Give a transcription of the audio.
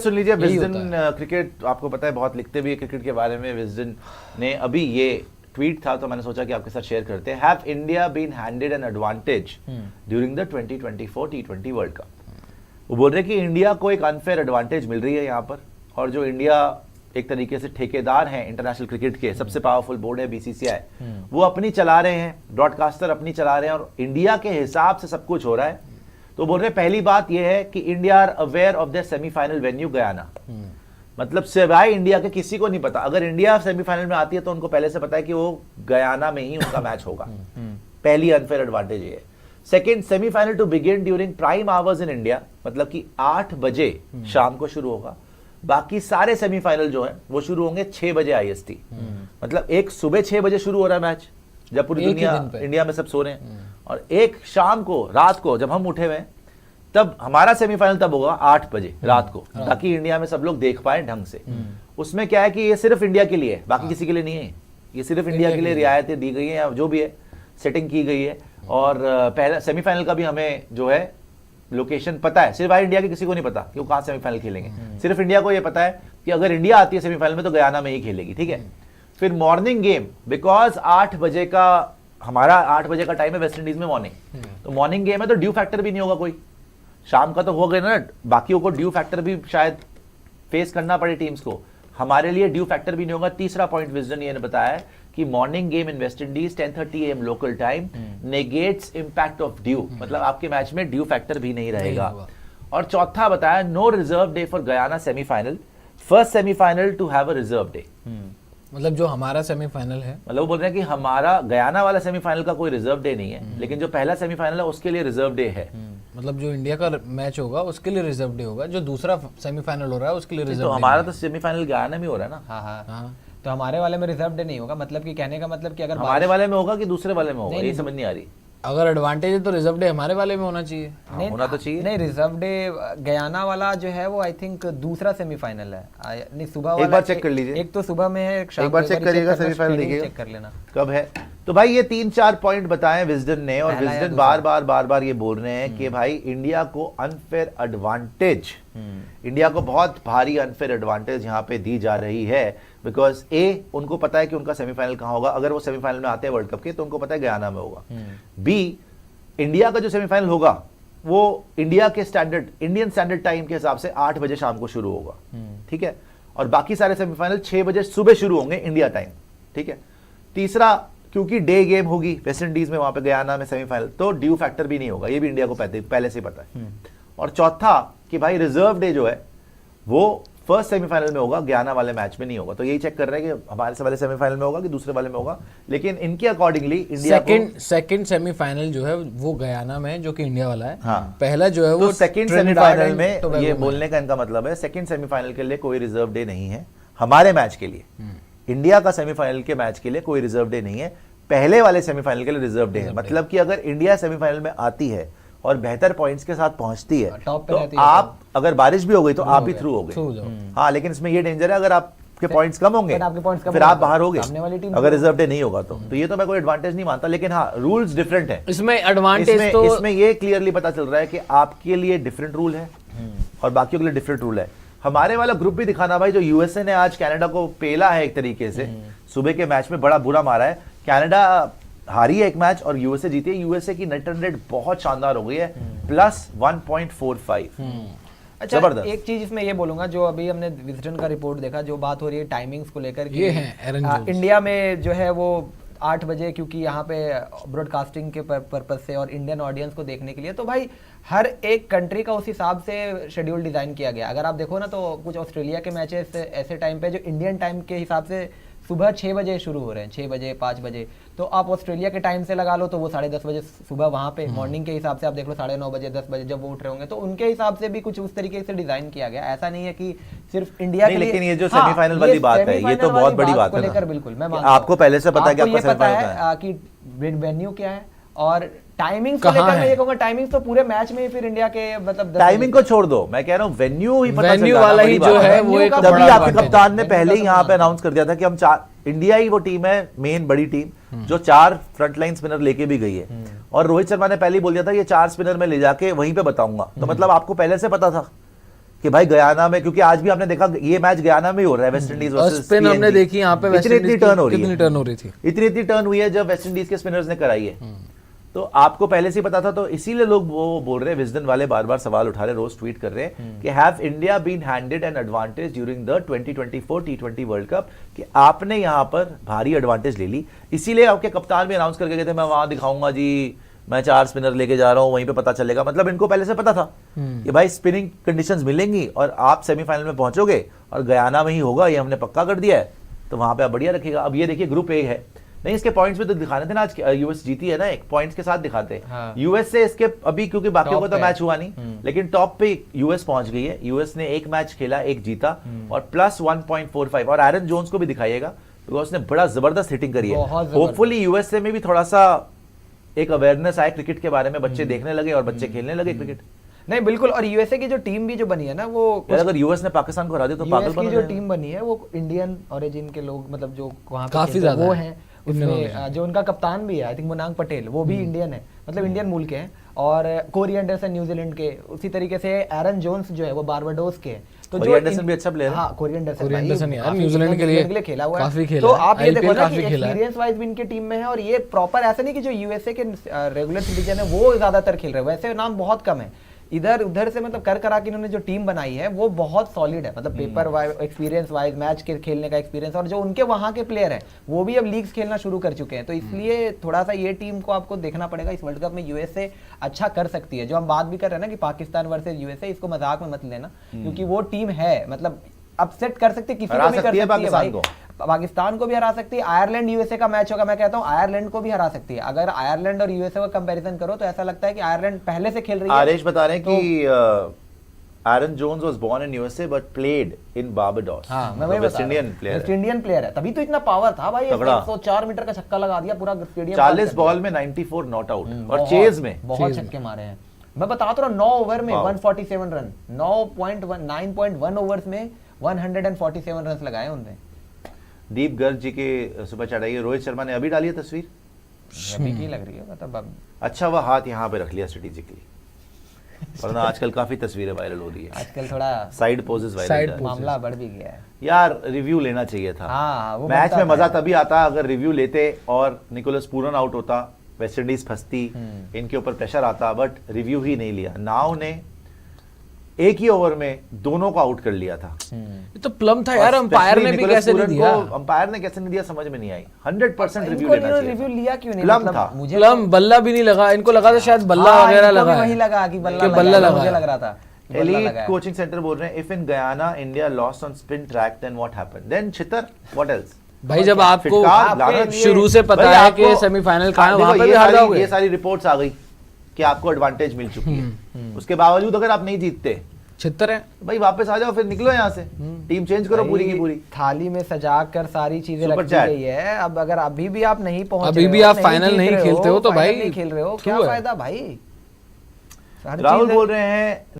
सुन लीजिए, Wisden cricket आपको पता है बहुत लिखते भी है क्रिकेट के बारे में। विजडन ने अभी ये ट्वीट था तो मैंने सोचा कि आपके साथ शेयर करते हैं। Have India been handed an advantage during the 2024 T20 world cup. वो बोल रहे कि इंडिया को एक अनफेयर एडवांटेज मिल रही है यहाँ पर, और जो इंडिया एक तरीके से ठेकेदार हैं इंटरनेशनल क्रिकेट के, सबसे पावरफुल बोर्ड है BCCI, वो अपनी चला रहे हैं, ब्रॉडकास्टर अपनी चला रहे हैं और इंडिया के हिसाब से सब कुछ हो रहा है। तो बोल रहे पहली बात यह है कि India are aware of the semifinal venue Guyana. मतलब सिवाय इंडिया के किसी को नहीं पता। अगर इंडिया सेमीफाइनल में आती है तो उनको पहले से पता है कि वो गयाना में ही उनका मैच होगा। पहली अनफेयर एडवांटेज ये है। Second, semifinal to begin during prime hours in India, मतलब कि 8 बजे शाम को शुरू होगा। बाकी सारे सेमीफाइनल जो है वो शुरू होंगे 6 बजे IST। मतलब एक सुबह 6 बजे शुरू हो रहा है मैच जब पूरी दुनिया इंडिया में सब सो रहे हैं, और एक शाम को रात को जब हम उठे हुए तब हमारा सेमीफाइनल तब होगा 8 बजे रात को, ताकि इंडिया में सब लोग देख पाए ढंग से। उसमें क्या है कि ये सिर्फ इंडिया के लिए है, बाकी किसी के लिए नहीं है। ये सिर्फ इंडिया के लिए रियायतें दी गई हैं, या जो भी है सेटिंग की गई है। और पहला सेमीफाइनल का भी हमें जो है लोकेशन पता है, सिर्फ इंडिया के किसी को नहीं पता कि वो कहाँ सेमीफाइनल खेलेंगे। सिर्फ इंडिया को ये पता है कि अगर इंडिया आती है सेमीफाइनल में तो गयाना में ही खेलेगी, ठीक है। फिर मॉर्निंग गेम, बिकॉज 8 बजे का हमारा 8 बजे का टाइम है वेस्ट इंडीज में मॉर्निंग, तो मॉर्निंग गेम है तो ड्यू फैक्टर भी नहीं होगा कोई। शाम का तो हो गया ना, बाकियों को ड्यू फैक्टर भी शायद फेस करना पड़े टीम्स को, हमारे लिए ड्यू फैक्टर भी नहीं होगा। तीसरा पॉइंट विजडन ये ने बताया है कि morning game in West Indies 10:30 AM local time negates impact of due, मतलब आपके मैच में ड्यू फैक्टर भी नहीं रहेगा। और चौथा बताया, no reserve day for Guyana semifinal, first semifinal to have a reserve day. मतलब जो हमारा सेमीफाइनल है, मतलब वो बोल रहे हैं कि हमारा गयाना वाला सेमीफाइनल का कोई रिजर्व डे नहीं है, लेकिन जो पहला सेमीफाइनल है उसके लिए रिजर्व डे है। मतलब जो इंडिया का मैच होगा उसके लिए रिजर्व डे होगा, जो दूसरा सेमीफाइनल हो रहा है उसके लिए रिजर्व तो डे। हमारा तो सेमीफाइनल गयाना में हो रहा है ना। हाँ। तो हमारे वाले में रिजर्व डे नहीं होगा, मतलब कि कहने का मतलब कि अगर हमारे वाले में होगा कि दूसरे वाले में होगा, ये समझ नहीं आ रही। अगर एडवांटेज है तो रिजर्व डे हमारे वाले में होना चाहिए। नहीं, होना तो चाहिए। नहीं, रिजर्व डे गयाना वाला जो है वो आई थिंक दूसरा सेमीफाइनल है। नहीं, सुबह वाला एक बार चेक कर लीजिए। एक तो सुबह में है, एक बार चेक करिएगा, सेमीफाइनल देखिए चेक कर लेना कब है। तो भाई ये 3-4 पॉइंट बताए विजडन ने, और विजडन बार बार ये बोल रहे हैं कि भाई इंडिया को अनफेयर एडवांटेज, इंडिया को बहुत भारी अनफेयर एडवांटेज यहाँ पे दी जा रही है। बिकॉज उनको पता है कि उनका सेमीफाइनल कहाँ होगा, अगर वो सेमीफाइनल में आते हैं वर्ल्ड कप के तो उनको पता है गयाना में होगा। बी, इंडिया का जो सेमीफाइनल होगा वो इंडिया के स्टैंडर्ड, इंडियन स्टैंडर्ड टाइम के हिसाब से 8 बजे शाम को शुरू होगा, ठीक है। और बाकी सारे सेमीफाइनल 6 बजे सुबह शुरू होंगे इंडिया टाइम, ठीक है। तीसरा, क्योंकि डे गेम होगी वेस्ट इंडीज में, वहां पे गयाना में सेमीफाइनल, तो ड्यू फैक्टर भी नहीं होगा, ये भी इंडिया को पहले से पता है। और चौथा कि भाई रिजर्व डे जो है वो फर्स्ट सेमीफाइनल में होगा, गयाना वाले मैच में नहीं होगा। तो यही चेक कर रहे हैं कि हमारे से वाले सेमीफाइनल में होगा कि दूसरे वाले में होगा, लेकिन इनके अकॉर्डिंगली इंडिया सेकंड सेमीफाइनल जो है वो गयाना में, जो कि इंडिया वाला है। हाँ। पहला जो है वो सेकंड सेमीफाइनल में, तो ये बोलने का इनका मतलब है सेकंड सेमीफाइनल के लिए कोई रिजर्व डे नहीं है हमारे मैच के लिए। इंडिया का सेमीफाइनल के मैच के लिए कोई रिजर्व डे नहीं है, पहले वाले सेमीफाइनल के लिए रिजर्व डे है। मतलब कि अगर इंडिया सेमीफाइनल में आती है और बेहतर पॉइंट्स के साथ पहुंचती है तो आप, अगर बारिश भी हो गई तो आप भी थ्रू हो गए। हाँ, लेकिन इसमें ये डेंजर है अगर आपके पॉइंट्स कम होंगे फिर आप बाहर हो गए, अगर रिजर्व डे नहीं होगा तो ये तो मैं कोई एडवांटेज नहीं मानता। लेकिन हाँ, रूल्स डिफरेंट है इसमें। एडवांटेज तो इसमें ये क्लियरली पता चल रहा है कि आपके लिए डिफरेंट रूल है और बाकियों के लिए डिफरेंट रूल है। हमारे वाला ग्रुप भी दिखाना भाई, जो यूएसए ने आज कनाडा को पेला है एक तरीके से, सुबह के मैच में बड़ा बुरा मारा है। कनाडा हारी है एक मैच और यूएसए जीती है। यूएसए की नेट रन रेट बहुत शानदार हो गई है, +1.45। अच्छा, एक चीज इसमें ये बोलूंगा, जो अभी हमने विजडन का रिपोर्ट देखा, जो बात हो रही है टाइमिंग्स को लेकर, ये है इंडिया में जो है वो 8 बजे, क्योंकि यहाँ पे ब्रॉडकास्टिंग के पर्पज से और इंडियन ऑडियंस को देखने के लिए, तो भाई हर एक कंट्री का उस हिसाब से शेड्यूल डिजाइन किया गया। अगर आप देखो ना तो कुछ ऑस्ट्रेलिया के मैचेस ऐसे टाइम पे जो इंडियन टाइम के हिसाब से सुबह 6 बजे शुरू हो रहे हैं, 6 बजे 5 बजे, तो आप ऑस्ट्रेलिया के टाइम से लगा लो तो वो 10:30 बजे सुबह वहाँ पे, मॉर्निंग के हिसाब से आप देख लो 9:30 बजे 10 बजे जब वो उठ रहे होंगे, तो उनके हिसाब से भी कुछ उस तरीके से डिजाइन किया गया। ऐसा नहीं है कि सिर्फ इंडिया के लिए। लेकिन ये जो सेमीफाइनल वाली बात है, ये तो बहुत बड़ी बात है ना। बिल्कुल, मैं आपको पहले से पता है कि आपका सेमीफाइनल है कि वेन्यू क्या है और टाइमिंग को लेकर मैं ये कहूंगा, टाइमिंग तो पूरे मैच में ही फिर इंडिया के, मतलब टाइमिंग को छोड़ दो, मैं कह रहा हूँ वेन्यू ही पता वेन्यू वाला ही जो है वो एक तभी आपके कप्तान ने पहले ही यहाँ पे अनाउंस कर दिया था कि हम 4, इंडिया ही वो टीम है मेन बड़ी टीम जो 4 फ्रंटलाइन स्पिनर लेके भी गई है, और रोहित शर्मा ने पहले ही बोल दिया था ये 4 स्पिनर में ले जाके वहीं पे बताऊंगा। तो मतलब आपको पहले से पता था कि भाई गयाना में, क्योंकि आज भी आपने देखा ये मैच गयाना में ही हो रहा है, वेस्ट इंडीज और वर्सेस स्पिन हमने देखी यहाँ पे वेस्ट इतनी इंडीज टर्न हो रही कितनी है, टर्न हो रही थी, इतनी टर्न हुई है जब वेस्ट इंडीज के स्पिनर्स ने कराई है। तो आपको पहले से ही पता था, तो इसीलिए लोग वो बोल रहे हैं, विजडन वाले बार बार सवाल उठा रहे, रोज ट्वीट कर रहे हैं कि have India been handed an advantage during the 2024 T20 world cup, कि आपने यहाँ पर भारी एडवांटेज ले ली। इसीलिए आपके कप्तान भी अनाउंस करके गए थे, मैं वहां दिखाऊंगा जी, मैं 4 स्पिनर लेके जा रहा हूं, वहीं पे पता चलेगा। मतलब इनको पहले से पता था कि भाई स्पिनिंग कंडीशंस मिलेंगी और आप सेमीफाइनल में पहुंचोगे और गयाना में ही होगा, ये हमने पक्का कर दिया है, तो वहां पे आप बढ़िया रखिएगा। अब ये देखिए ग्रुप ए है, नहीं इसके पॉइंट्स भी तो दिखाने थे ना, आज यूएस जीती है ना, एक पॉइंट्स के साथ दिखाते हैं। हाँ। यूएस से इसके अभी, क्योंकि बाकियों टॉप का तो पे मैच हुआ नहीं, लेकिन टॉप पे यूएस पहुंच गई है। यूएस ने एक मैच खेला, एक जीता और प्लस 1.45, और एरन जोन्स को भी दिखाइएगा बिकॉज उसने बड़ा जबरदस्त हिटिंग करी है। बहुत जबरदस्त। होपफुली यूएसए में भी थोड़ा सा एक अवेयरनेस आए क्रिकेट के बारे में, बच्चे देखने लगे और बच्चे खेलने लगे क्रिकेट। नहीं बिल्कुल, और यूएसए की जो टीम भी जो बनी है ना, वो यार अगर यूएस ने पाकिस्तान को हरा दिया तो पागल यूएस बन की जो टीम बनी है वो इंडियन ओरिजिन के लोग, मतलब जो वहाँ पे काफी खेलते हैं, ज्यादा वो है। हैं उसमें। जो उनका कप्तान भी है, आई थिंक मुनांग पटेल, वो भी इंडियन है, मतलब इंडियन मूल के हैं। और कोरी एंडरसन न्यूजीलैंड के, उसी तरीके से एरन जोन्स जो है वो बारबाडोस के हैं। तो कोरी एंडरसन भी अच्छा प्लेयर है। हाँ, कोरी एंडरसन कोरी भाई, एंडरसन यार काफी न्यूजीलैंड के लिए खेला हुआ काफी है। खेला तो है, आप ये देखो IPL ना कि काफी खेला है। एक्सपीरियंस वाइज भी इनकी टीम में है, और ये प्रॉपर ऐसा नहीं कि जो यूएसए के रेगुलर सिटीजन है वो ज्यादातर खेल रहे हैं, वैसे नाम बहुत कम है। इधर उधर से मतलब कर करा के इन्होंने जो टीम बनाई है वो बहुत सॉलिड है, मतलब paper wise, experience wise, match के खेलने का एक्सपीरियंस, और जो उनके वहाँ के प्लेयर हैं वो भी अब लीग्स खेलना शुरू कर चुके हैं। तो इसलिए थोड़ा सा ये टीम को आपको देखना पड़ेगा इस वर्ल्ड कप में। यूएसए अच्छा कर सकती है, जो हम बात भी कर रहे हैं ना कि पाकिस्तान वर्सेज यूएसए, इसको मजाक में मत लेना, क्योंकि वो टीम है, मतलब अपसेट कर सकती है, किसी को भी कर सकती है भाई। पाकिस्तान को भी हरा सकती है। आयरलैंड यूएसए का मैच होगा, मैं कहता हूं आयरलैंड को भी हरा सकती है। अगर आयरलैंड और यूएसए का कंपैरिजन करो तो ऐसा लगता है कि आयरलैंड पहले से खेल रही है। आरेश बता रहे हैं कि Aaron Jones was born in USA but played in Barbados. हाँ, मैं वही वेस्ट बता रहा हूं। Indian player, West Indian player है, तभी तो इतना पावर था भाई। तगड़ा। 104 मीटर का छक्का लगा दिया, पूरा स्टेडियम 40 बॉल में 94 नॉट आउट और चेज में बहुत छक्के मारे हैं। मैं बताता रहा हूं, 9 ओवर में 147 रन, 9.1 ओवर्स में 147 रन लगाए उन्होंने। दीप गर्ग जी के सुपर चैट आई है, रोहित शर्मा ने अभी डाली है तस्वीर, अभी की लग रही है, मतलब अब अच्छा वह हाथ यहाँ पे रख लिया स्ट्रेटेजिकली, वरना आजकल काफी तस्वीरें वायरल हो रही है, आजकल थोड़ा साइड पोजेस वायरल है। मामला बढ़ भी गया है यार रिव्यू लेना चाहिए था। हाँ, वो मैच बनता में था मजा यार। तभी आता अगर रिव्यू लेते और निकोलस पूरन आउट होता, वेस्ट इंडीज फंसती, इनके ऊपर प्रेशर आता, बट रिव्यू ही नहीं लिया। नाउ ने एक ही ओवर में दोनों को आउट कर लिया था। ये तो प्लम था यार, अंपायर ने भी कैसे नहीं दिया, अंपायर ने कैसे नहीं दिया समझ में नहीं आई। 100% रिव्यू इनको लेना चाहिए रिव्यू था। लिया क्यों नहीं? प्लम मतलब था। मुझे प्लम बल्ला भी नहीं लगा, इनको लगा था शायद बल्ला हाँ, वगैरह इनको भी लगा वही है। लगा कि कि बल्ला बल्ला लगा, लगा मुझे है। लग रहा था कि बल्ला लगा एलीट है। कोचिंग सेंटर बोल रहे हैं, if in Guyana India lost on spin track then what happened, then छितर व्हाट एल्स। भाई जब आपको फिटकार, लानत। शुरू से पता भाई है आपको- कि सेमीफाइनल कहाँ है, देखो, वहां पे ये भी हार सारी- जाओगे। ये सारी रिपोर्ट्स आ गई कि आपको एडवांटेज मिल चुकी है, उसके बावजूद अगर आप नहीं जीतते 76 है भाई वापस आ जाओ, फिर निकलो यहाँ से, टीम चेंज करो पूरी की भाई, पूरी। थाली में सजा कर सारी चीजें सुपर रखी चैट। गई है। अब अगर अभी भी आप नहीं पहुंच अभी रहे भी हो, आप फाइनल जीत नहीं रहे खेलते हो तो फाइनल भाई नहीं खेल रहे हो, true क्या है। फायदा भाई? हर राहुल चीज़ है। बोल रहे हैं